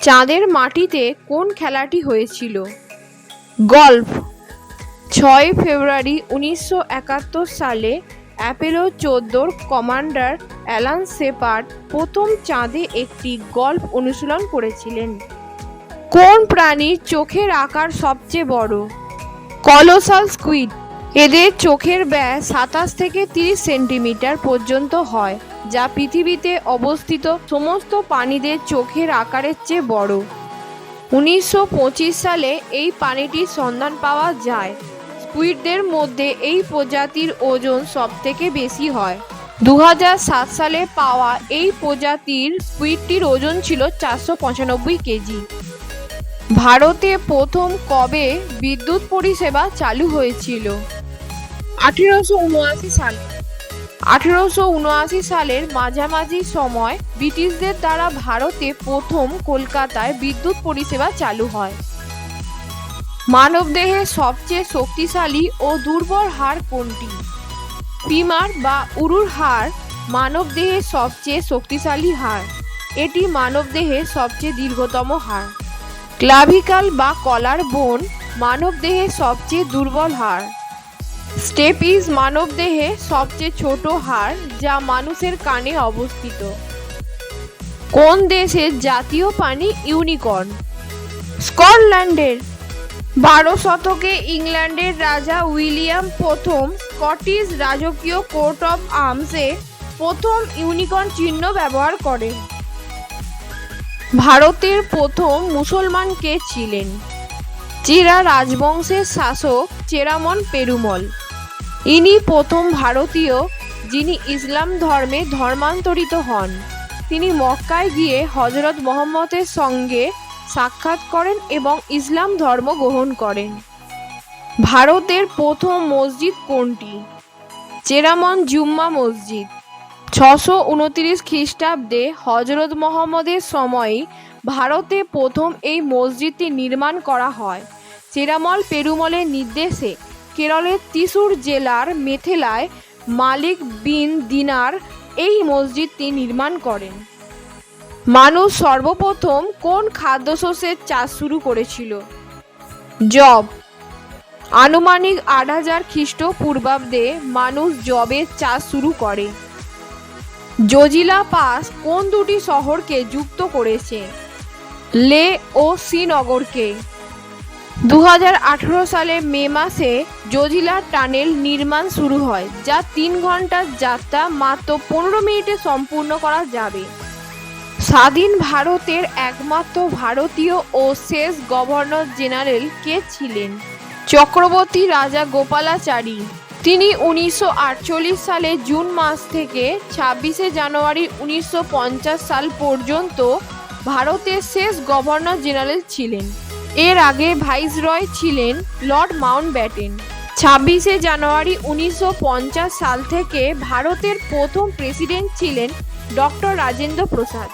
চাঁদের মাটিতে কোন খেলাটি হয়েছিল? গল্ফ। 6 ফেব্রুয়ারি 1971 সালে অ্যাপোলো 14 কমান্ডার অ্যালান শেপার্ড প্রথম চাঁদে একটি গল্ফ অনুশীলন করেছিলেন। কোন প্রাণীর চোখের আকার সবচেয়ে বড়? Colossal squid. এদের চোখের ব্যাস 27 থেকে 30 সেন্টিমিটার পর্যন্ত হয়, যা পৃথিবীতে অবস্থিত সমস্ত প্রাণীদের চোখের আকারের চেয়ে বড়। 1925 সালে এই প্রাণীটির সন্ধান পাওয়া যায়। স্কুইডদের মধ্যে এই প্রজাতির ওজন সবথেকে বেশি হয়। 2007 সালে পাওয়া এই প্রজাতির স্কুইডটির ওজন ছিল 495 কেজি। ভারতে প্রথম কবে বিদ্যুৎ পরিষেবা চালু হয়েছিল? 1879 সালে। 1879 সালের মাঝামাঝি সময় ব্রিটিশদের দ্বারা ভারতে প্রথম কলকাতায় বিদ্যুৎ পরিষেবা চালু হয়। মানবদেহের সবচেয়ে শক্তিশালী ও দুর্বল হাড় কোনটি? ফিমার বা উরুর হাড় মানবদেহের সবচেয়ে শক্তিশালী হাড়। এটি মানবদেহের সবচেয়ে দীর্ঘতম হাড়। ক্লাভিকল বা কলার বোন মানবদেহের সবচেয়ে দুর্বল হাড়। স্টেপিস মানবদেহের সবচেয়ে ছোট হাড়, যা মানুষের কানে অবস্থিত। কোন দেশের জাতীয় প্রাণী ইউনিকর্ন? স্কটল্যান্ডের। 12 শতকে ইংল্যান্ডের রাজা উইলিয়াম প্রথম স্কটিশ রাজকীয় কোট অফ আর্মসে প্রথম ইউনিকর্ন চিহ্ন ব্যবহার করেন। ভারতের প্রথম মুসলমান কে ছিলেন? চেরা রাজবংশের শাসক চেরামন পেরুমল। ইনি প্রথম ভারতীয় যিনি ইসলাম ধর্মে ধর্মান্তরিত হন। তিনি মক্কায় গিয়ে হযরত মুহাম্মদের সঙ্গে সাক্ষাৎ করেন এবং ইসলাম ধর্ম গ্রহণ করেন। ভারতের প্রথম মসজিদ কোনটি? চেরামন জুম্মা মসজিদ। 629 খ্রিস্টাব্দে হযরত মুহাম্মদের সময়ে ভারতে প্রথম এই মসজিদটি নির্মাণ করা হয়। চেরামল পেরুমলের নির্দেশে কেরলের ত্রিশূর জেলার মেথেলায় মালিক বিন দিনার এই মসজিদটি নির্মাণ করেন। মানুষ সর্বপ্রথম কোন খাদ্যশস্যের চাষ শুরু করেছিল? যব। আনুমানিক 8000 খ্রিস্টপূর্বাব্দে মানুষ যবের চাষ শুরু করে। জজিলা পাস কোন দুটি শহরকে যুক্ত করেছে? লে ও শ্রীনগরকে। 2018 সালে মে মাসে জজিলা টানেল নির্মাণ শুরু হয়, যা 3 ঘন্টার যাত্রা মাত্র 15 মিনিটে সম্পূর্ণ করা যাবে। স্বাধীন ভারতের একমাত্র ভারতীয় ও শেষ গভর্নর জেনারেল কে ছিলেন? চক্রবর্তী রাজা গোপালাচারী। তিনি 1948 সালে জুন মাস থেকে 26 জানুয়ারি 1950 সাল পর্যন্ত ভারতের শেষ গভর্নর জেনারেল ছিলেন। এর আগে ভাইসরয় ছিলেন লর্ড মাউন্টব্যাটেন। 26 জানুয়ারি 1950 সাল থেকে ভারতের প্রথম প্রেসিডেন্ট ছিলেন ডক্টর রাজেন্দ্র প্রসাদ।